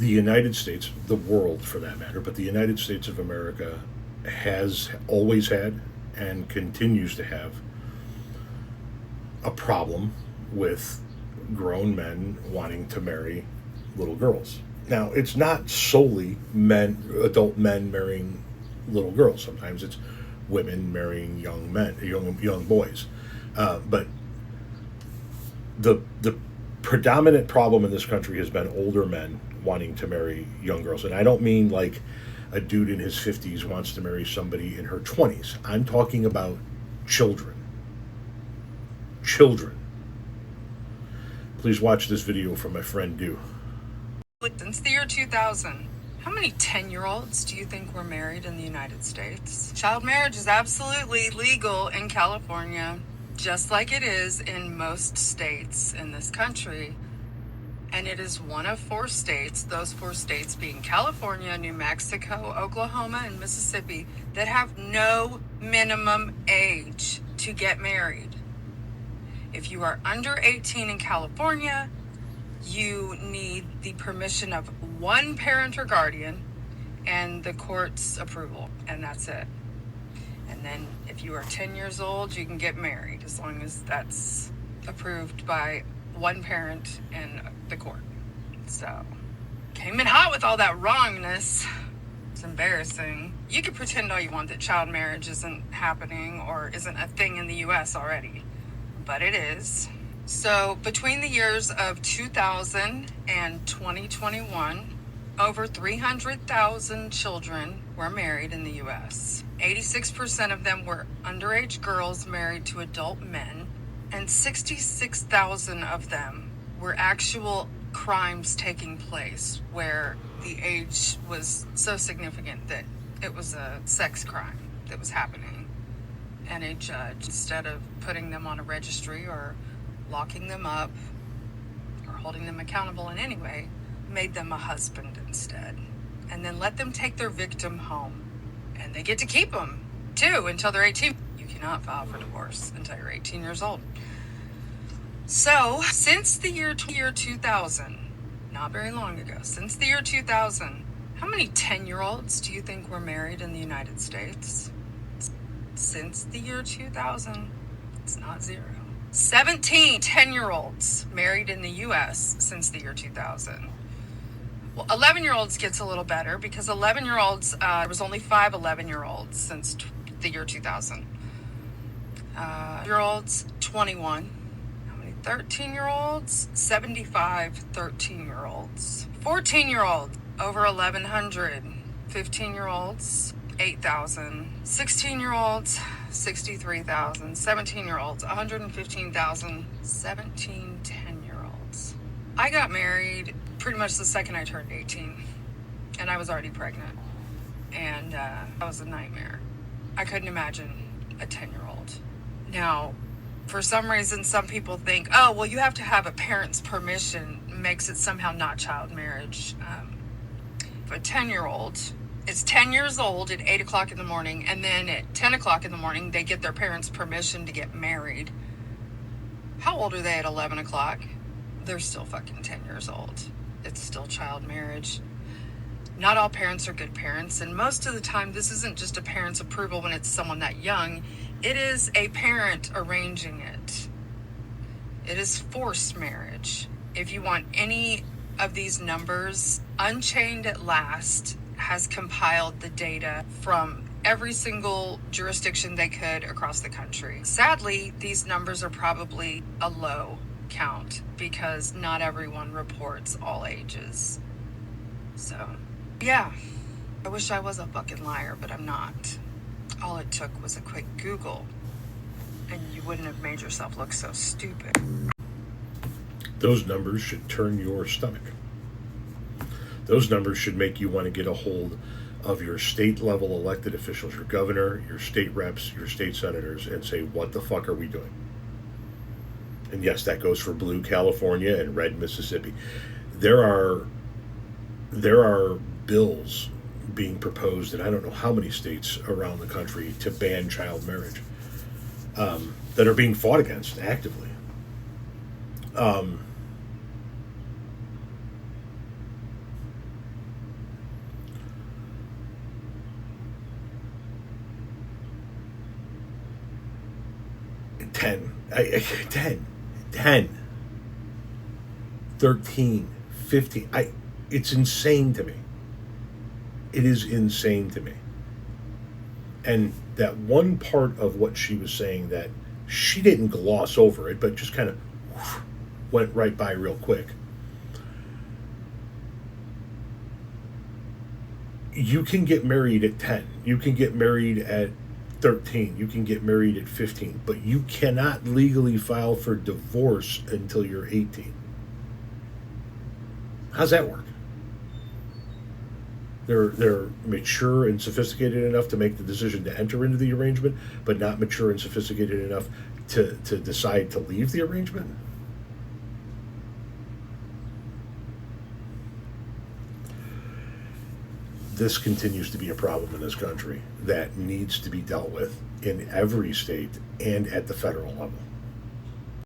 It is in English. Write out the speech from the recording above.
the United States, the world for that matter, but the United States of America has always had and continues to have a problem with grown men wanting to marry little girls. Now, it's not solely adult men marrying little girls. Sometimes it's women marrying young men, young boys. But the predominant problem in this country has been older men wanting to marry young girls, and I don't mean like a dude in his 50s wants to marry somebody in her 20s. I'm talking about children. Children. Please watch this video from my friend Du. Since the year 2000, how many 10-year-olds do you think were married in the United States? Child marriage is absolutely legal in California, just like it is in most states in this country. And it is one of 4 states, those 4 states being California, New Mexico, Oklahoma, and Mississippi, that have no minimum age to get married. If you are under 18 in California, you need the permission of one parent or guardian and the court's approval, and that's it. And then if you are 10 years old, you can get married as long as that's approved by one parent and the court. So, came in hot with all that wrongness. It's embarrassing. You can pretend all you want that child marriage isn't happening or isn't a thing in the US already, but it is. So, between the years of 2000 and 2021, over 300,000 children were married in the US. 86% of them were underage girls married to adult men, and 66,000 of them were actual crimes taking place where the age was so significant that it was a sex crime that was happening. And a judge, instead of putting them on a registry or locking them up or holding them accountable in any way, made them a husband instead, and then let them take their victim home. And they get to keep them too until they're 18. You cannot file for divorce until you're 18 years old. So, since the year 2000, not very long ago, since the year 2000, how many 10-year-olds do you think were married in the United States? Since the year 2000, it's not 0. 17 10-year-olds married in the US since the year 2000. Well, 11-year-olds gets a little better because 11-year-olds, there was only 5 11-year-olds since the year 2000. Year-olds, 21. How many 13-year-olds? 75 13-year-olds. 14-year-olds, over 1,100. 15-year-olds, 8,000. 16-year-olds, 63,000. 17-year-olds, 115,000. 17 10-year-olds. I got married pretty much the second I turned 18, and I was already pregnant, and that was a nightmare. I couldn't imagine a 10-year-old. Now, for some reason, some people think, oh, well, you have to have a parent's permission, makes it somehow not child marriage. For a 10-year-old, it's 10 years old at 8 o'clock in the morning, and then at 10 o'clock in the morning, they get their parents' permission to get married. How old are they at 11 o'clock? They're still fucking 10 years old. It's still child marriage. Not all parents are good parents, and most of the time this isn't just a parent's approval when it's someone that young. It is a parent arranging it. It is forced marriage. If you want any of these numbers, Unchained at last has compiled the data from every single jurisdiction they could across the country. Sadly, these numbers are probably a low count because not everyone reports all ages. So, yeah, I wish I was a fucking liar, but I'm not. All it took was a quick Google, and you wouldn't have made yourself look so stupid. Those numbers should turn your stomach. Those numbers should make you want to get a hold of your state level elected officials, your governor, your state reps, your state senators, and say, what the fuck are we doing? And yes, that goes for blue California and red Mississippi. There are bills being proposed in I don't know how many states around the country to ban child marriage that are being fought against actively. 10. 10. 13, 15. It's insane to me. It is insane to me. And that one part of what she was saying that she didn't gloss over it, but just kind of went right by real quick. You can get married at 10. You can get married at 13. You can get married at 15. But you cannot legally file for divorce until you're 18. How's that work? They're mature and sophisticated enough to make the decision to enter into the arrangement, but not mature and sophisticated enough to decide to leave the arrangement? This continues to be a problem in this country that needs to be dealt with in every state and at the federal level.